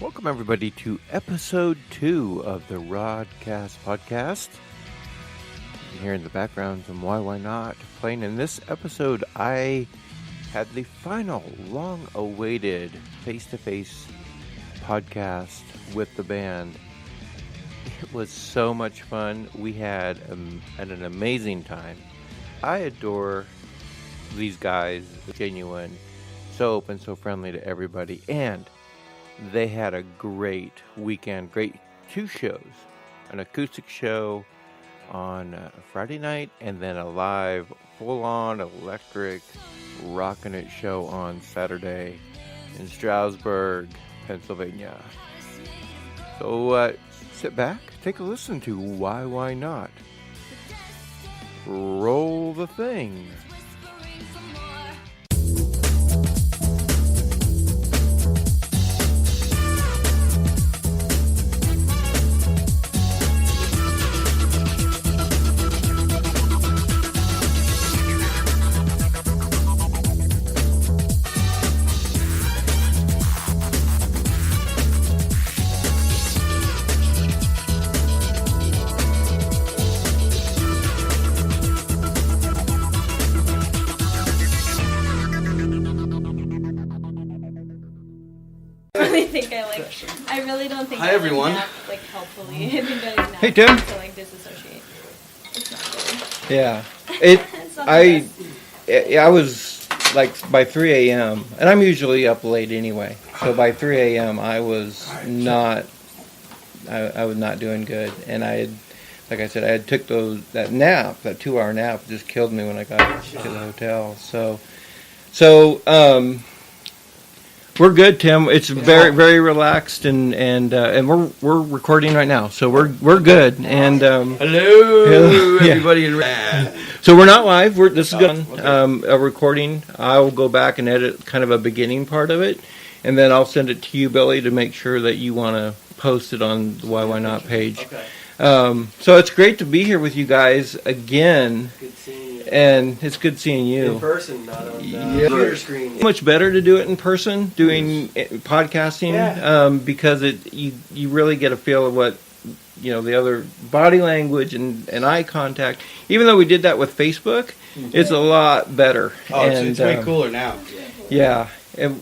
Welcome, everybody, to episode 2 of the Rodcast podcast. You can hear in the background some YYNOT playing. In this episode, I had the final, long-awaited face-to-face podcast with the band. It was so much fun. We had an amazing time. I adore these guys, genuine, so open, so friendly to everybody, and they had a great weekend, great 2 shows, an acoustic show on Friday night, and then a live, full-on, electric, rockin' it show on Saturday in Stroudsburg, Pennsylvania. So sit back, take a listen to YYNOT. Roll the thing. I really don't think Hi, everyone. Nap, helpfully. I think I nap Hey, Tim. to disassociate. It's not good. Yeah. It's not the best. I was by 3 a.m. and I'm usually up late anyway. So by 3 a.m. I was not doing good, and I had took that 2-hour nap just killed me when I got to the hotel. So we're good, Tim. It's very, very relaxed, and we're recording right now, so we're good. And hello, everybody in so we're not live. This is good. A recording. I'll go back and edit kind of a beginning part of it, and then I'll send it to you, Billy, to make sure that you want to post it on the YYNOT page. Okay. So it's great to be here with you guys again. Good seeing you. And it's good seeing you. In person, not on the computer screen. It's much better to do it in person, doing podcasting, because you really get a feel of what, the other body language and eye contact. Even though we did that with Facebook, it's a lot better. Oh, it's way cooler now. Yeah, and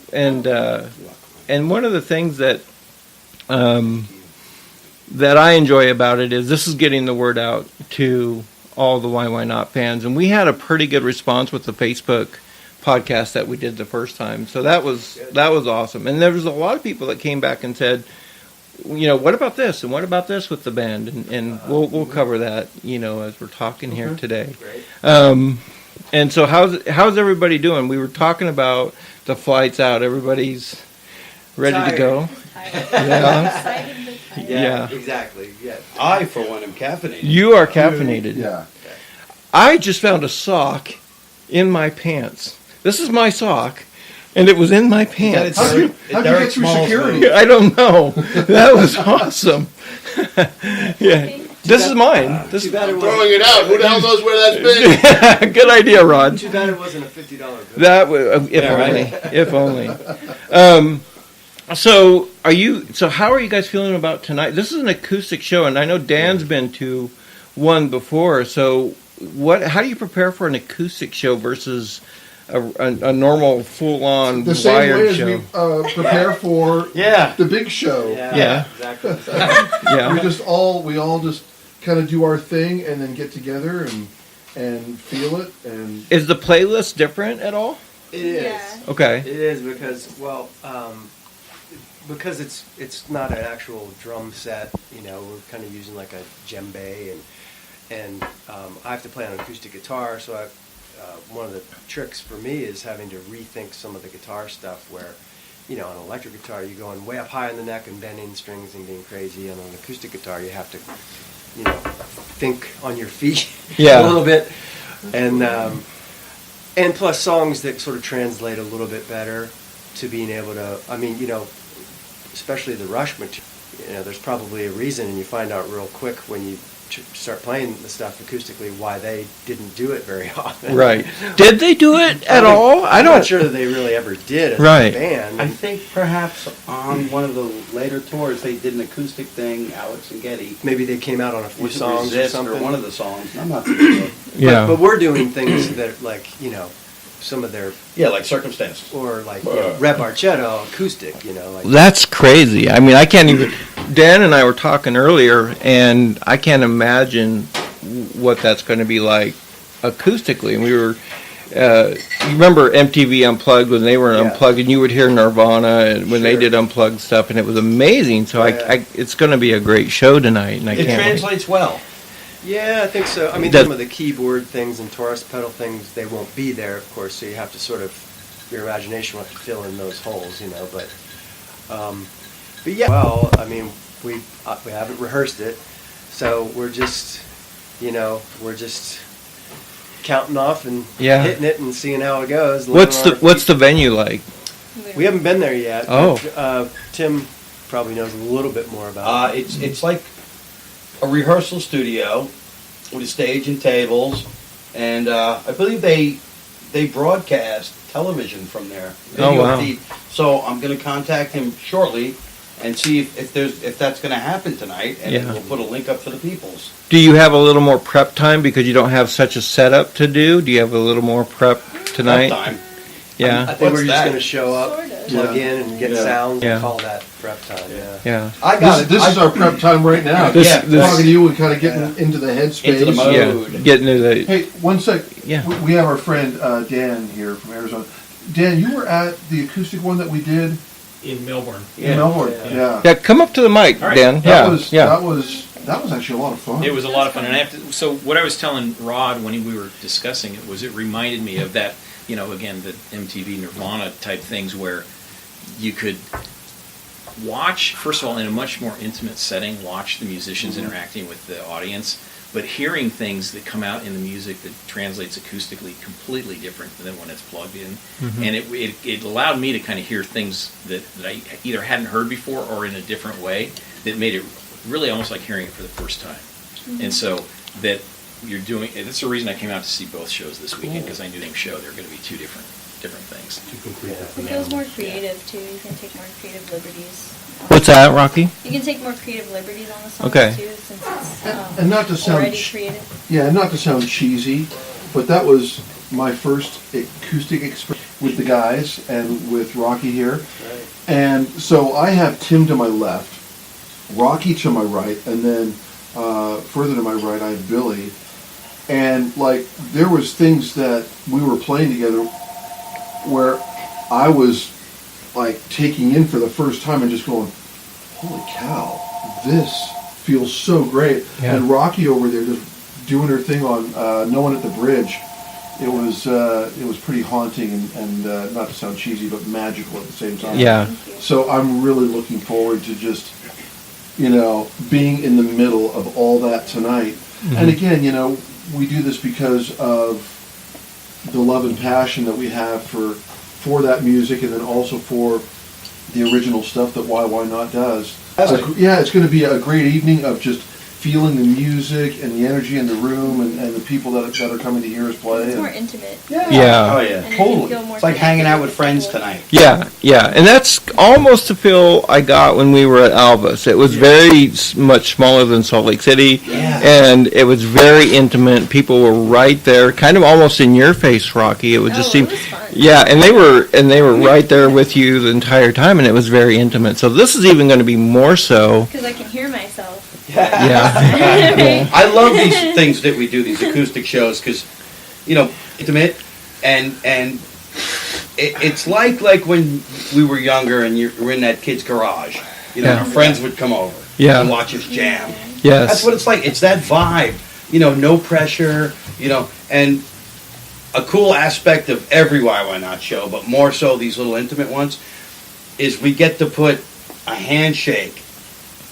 one of the things that I enjoy about it is this is getting the word out to all the YYNOT fans, and we had a pretty good response with the Facebook podcast that we did the first time. So that was awesome, and there was a lot of people that came back and said, what about this and what about this with the band, and we'll cover that as we're talking here today. And so how's everybody doing? We were talking about the flights out. Everybody's ready to go. Yeah, exactly. Yeah, I for one am caffeinated. You are caffeinated. Yeah. I just found a sock in my pants. This is my sock, and it was in my pants. How'd you get through security? I don't know. That was awesome. Yeah. This is mine. This is Throwing it out. Who the hell knows where that's been? Good idea, Rod. Too bad it wasn't a $50 bill. That was, if only. So how are you guys feeling about tonight? This is an acoustic show, and I know Dan's been to one before. So how do you prepare for an acoustic show versus a normal full-on The same wired way as show? we prepare for the big show. Yeah. Exactly. Yeah. We all just kind of do our thing and then get together and feel it. And Is the playlist different at all? It is. Yeah. Okay. It is because it's not an actual drum set. We're kind of using like a djembe, and I have to play on an acoustic guitar. So one of the tricks for me is having to rethink some of the guitar stuff. Where on an electric guitar you're going way up high in the neck and bending strings and being crazy, and on an acoustic guitar you have to think on your feet a little bit, and plus songs that sort of translate a little bit better to being able to. Especially the Rush material. There's probably a reason, and you find out real quick when you start playing the stuff acoustically, why they didn't do it very often. Right. Did they do it at all? I'm not sure that they really ever did as Right. a band. I think perhaps on one of the later tours they did an acoustic thing, Alex and Getty. Maybe they came out on a few Was it songs or Resist something. one of the songs. I'm not too sure. Yeah. But we're doing things that, like, some of their, Yeah, like Circumstance. or like, Rep Archetto acoustic, like. That's crazy. I mean, I can't even. Dan and I were talking earlier, and I can't imagine what that's going to be like acoustically. And we were, you remember MTV Unplugged when they were Yeah. unplugged, and you would hear Nirvana and when they Sure. did unplugged stuff, and it was amazing. So Yeah. it's going to be a great show tonight, and I It can't wait. translates well. Yeah, I think so. I mean, That- some of the keyboard things and Taurus pedal things, they won't be there, of course, so you have to sort of, your imagination will have to fill in those holes, but yeah, well, I mean, we haven't rehearsed it, so we're just counting off and Yeah. hitting it and seeing how it goes. living What's on the our What's feet. the venue like? We haven't been there yet. Oh. But, Tim probably knows a little bit more about it. It's like a rehearsal studio with a stage and tables, and I believe they broadcast television from there. Oh, Video wow. feed. So I'm going to contact him shortly and see if that's going to happen tonight, and Yeah. we'll put a link up for the peoples. Do you have a little more prep time because you don't have such a setup to do? Do you have a little more prep tonight? Prep time. Yeah. I think What's we're just that? going to show up, Sort of. plug Yeah. in, and get Yeah. sounds Yeah. and call that prep time. Yeah. Yeah. I got it. This is our prep time right now. This- Yeah. this- Talking to you and kind of getting into the headspace. Into the mode. Yeah. Getting to the. Hey, one sec. Yeah. We have our friend Dan here from Arizona. Dan, you were at the acoustic one that we did In Melbourne. in Melbourne. Yeah. Yeah, come up to the mic, All right. Dan. That Yeah. was Yeah. that was actually a lot of fun. It was a lot of fun, and so what I was telling Rod when we were discussing it was it reminded me of that, again, the MTV Nirvana type things where you could watch, first of all, in a much more intimate setting, watch the musicians interacting with the audience, but hearing things that come out in the music that translates acoustically completely different than when it's plugged in. And it allowed me to kind of hear things that I either hadn't heard before or in a different way that made it really almost like hearing it for the first time. And so that you're doing, that's the reason I came out to see both shows this weekend, because I knew the show, they're going to be two different things. It feels more creative too. You can take more creative liberties. What's that, Rocky? You can take more creative liberties on the songs Okay. too, since it's And not to sound already creative. Yeah, not to sound cheesy, but that was my first acoustic experience with the guys and with Rocky here. Right. And so I have Tim to my left, Rocky to my right, and then further to my right I have Billy. And like there was things that we were playing together where I was like taking in for the first time and just going, holy cow, this feels so great. Yeah. And Rocky over there just doing her thing on No One at the Bridge. It was pretty haunting and not to sound cheesy, but magical at the same time. Yeah. Thank you. So I'm really looking forward to just, being in the middle of all that tonight. And again, we do this because of the love and passion that we have for that music, and then also for the original stuff that YYNOT does. Yeah, it's going to be a great evening of just feeling the music and the energy in the room and the people that are coming to hear us play. It's and- more intimate. Yeah. Oh yeah. And you Totally. can feel more It's like hanging out with connected friends people. tonight. Yeah, and that's almost the feel I got when we were at Alvis. It was very much smaller than Salt Lake City, Yeah. and it was very intimate. People were right there, kind of almost in your face, Rocky. It would just Oh, seem, it was fun. yeah, and they were right there with you the entire time, and it was very intimate. So this is even going to be more so. Because I can hear myself. Yeah, I love these things that we do, these acoustic shows, because, intimate, and it's like when we were younger and you were in that kid's garage. Yeah. Our friends would come over Yeah. and watch us jam. yes, That's what it's like. It's that vibe. No pressure, and a cool aspect of every YYNOT show, but more so these little intimate ones, is we get to put a handshake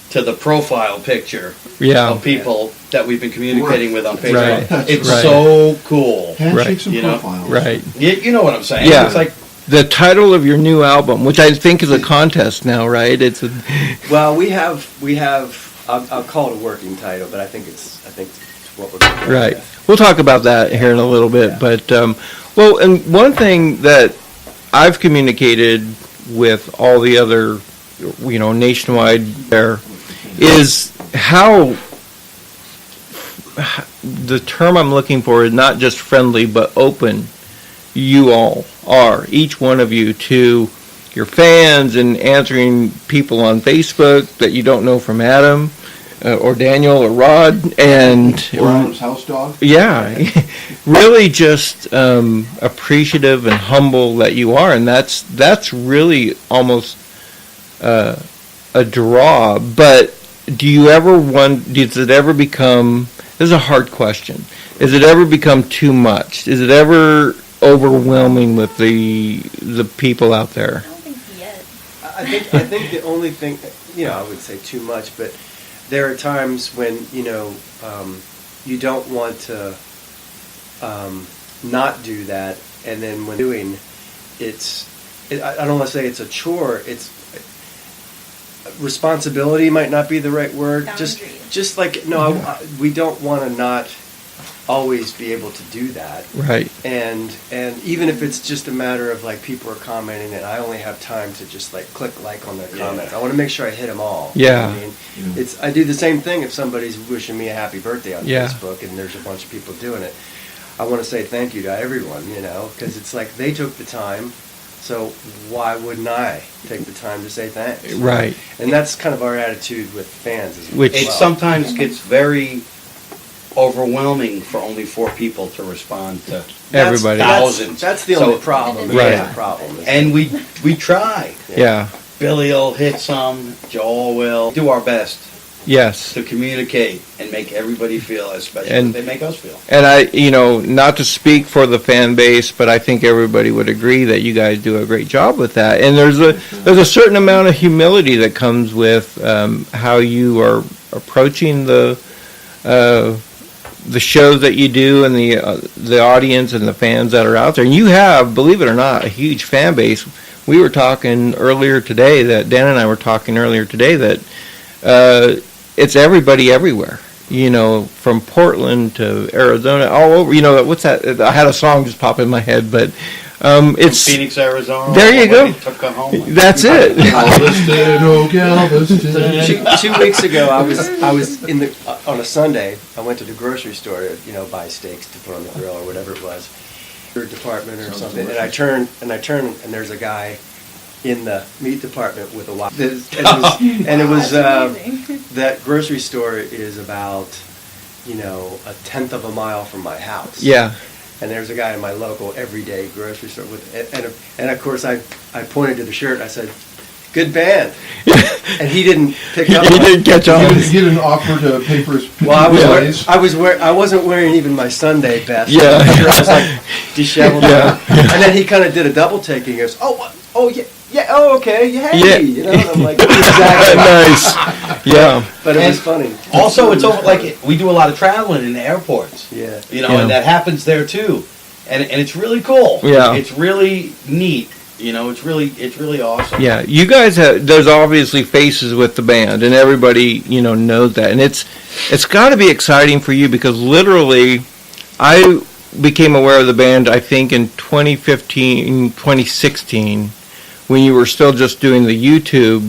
to the profile picture yeah, of people that we've been communicating with on Facebook. Right. It's Right. so cool. Handshakes and You know, profiles. right. You know what I'm saying? Yeah. It's like, The title of your new album, which I think is a contest now, right? It's a, Well, we have. I'll call it a working title, but I think think it's what we're going to Right. We'll talk about that here in a little bit. Yeah. But, well, and one thing that I've communicated with all the other, nationwide there is how the term I'm looking for is not just friendly, but open you all are, each one of you, to your fans and answering people on Facebook that you don't know from Adam or Daniel or Rod. And Or Adam's house dog. yeah, really just appreciative and humble that you are, and that's really almost a draw. But do you ever does it ever become? This is a hard question. Does it ever become too much? Is it ever overwhelming with the people out there? I don't think yet. I think the only thing, I would say too much, but there are times when, you don't want to not do that, and then when doing, I don't want to say it's a chore, it's responsibility might not be the right word. Boundary. Just like, no, we don't want to not always be able to do that. Right. And even if it's just a matter of like people are commenting and I only have time to just like click like on their comments, I want to make sure I hit them all. Yeah. You know what I mean? I do the same thing if somebody's wishing me a happy birthday on Yeah. Facebook and there's a bunch of people doing it. I want to say thank you to everyone, because it's like they took the time, so why wouldn't I take the time to say thanks? Right. And that's kind of our attitude with fans as Which- well. It sometimes gets very overwhelming for only 4 people to respond to Everybody. thousands. That's the only So- problem. Right. That's the problem. And we try. Yeah. Billy will hit some, Joel will. Do our best Yes. to communicate and make everybody feel as special And- as they make us feel. And not to speak for the fan base, but I think everybody would agree that you guys do a great job with that. And there's a certain amount of humility that comes with how you are approaching the shows that you do and the audience and the fans that are out there. And you have, believe it or not, a huge fan base. We were talking earlier today Dan and I were talking earlier today that it's everybody everywhere. From Portland to Arizona, all over. What's that? I had a song just pop in my head, but it's Phoenix, Arizona. There you go. Took her home. That's it. Galveston, oh Galveston. 2 weeks ago, I was on a Sunday. I went to the grocery store to buy steaks to put on the grill or whatever it was, or department or something. And I turned and there's a guy in the meat department with a wife. And it was Amazing. that grocery store is about 1/10 of a mile from my house. Yeah. And there's a guy in my local everyday grocery store and of course I pointed to the shirt and I said, "Good band," and he didn't pick up. He didn't catch on. He didn't offer to pay for his Well, plays. I wasn't wearing even my Sunday best. Yeah. I'm sure I was like disheveled. Yeah. And then he kind of did a double take. He goes, "Oh yeah, oh okay, yeah, Yeah. hey," and I'm like, exactly. Nice. Yeah. But it And was funny. Also, it's over, like we do a lot of traveling in the airports. Yeah. Yeah. And that happens there too, and it's really cool. Yeah. It's really neat. It's really awesome. Yeah, you guys have. There's obviously faces with the band, and everybody knows that, and it's got to be exciting for you because literally, I became aware of the band I think in 2015, 2016, when you were still just doing the YouTube.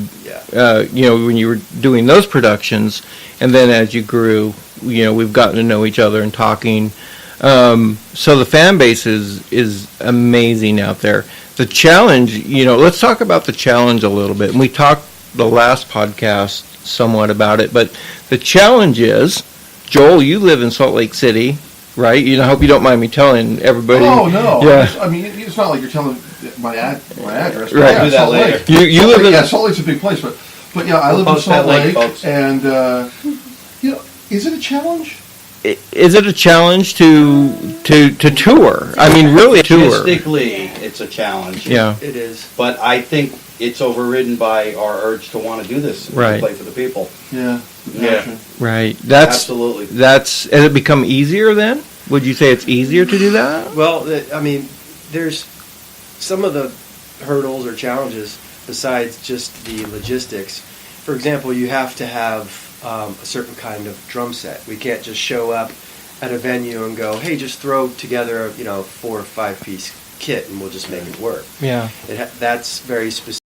Yeah. When you were doing those productions, and then as you grew, we've gotten to know each other and talking. So the fan base is amazing out there. The challenge, let's talk about the challenge a little bit. And we talked the last podcast somewhat about it, but the challenge is, Joel, you live in Salt Lake City, right? I hope you don't mind me telling everybody. Oh no! Yeah. I mean, it's not like you're telling my address. But Right. Yeah, Do that Salt later. Lake. You Salt live Lake, in yeah, Salt Lake's a big place, but yeah, I We'll live in post Salt that link, Lake, folks. and is it a challenge? Is it a challenge to tour? I mean, really a tour. Logistically, it's a challenge. Yeah. It is. But I think it's overridden by our urge to want to do this. Right. To play for the people. Yeah. Yeah. Right. That's Absolutely. has it become easier then? Would you say it's easier to do that? Well, there's some of the hurdles or challenges besides just the logistics for example, you have to have a certain kind of drum set. We can't just show up at a venue and go, hey, just throw together a 4 or 5 piece kit and we'll just make it work. Yeah. That's very specific.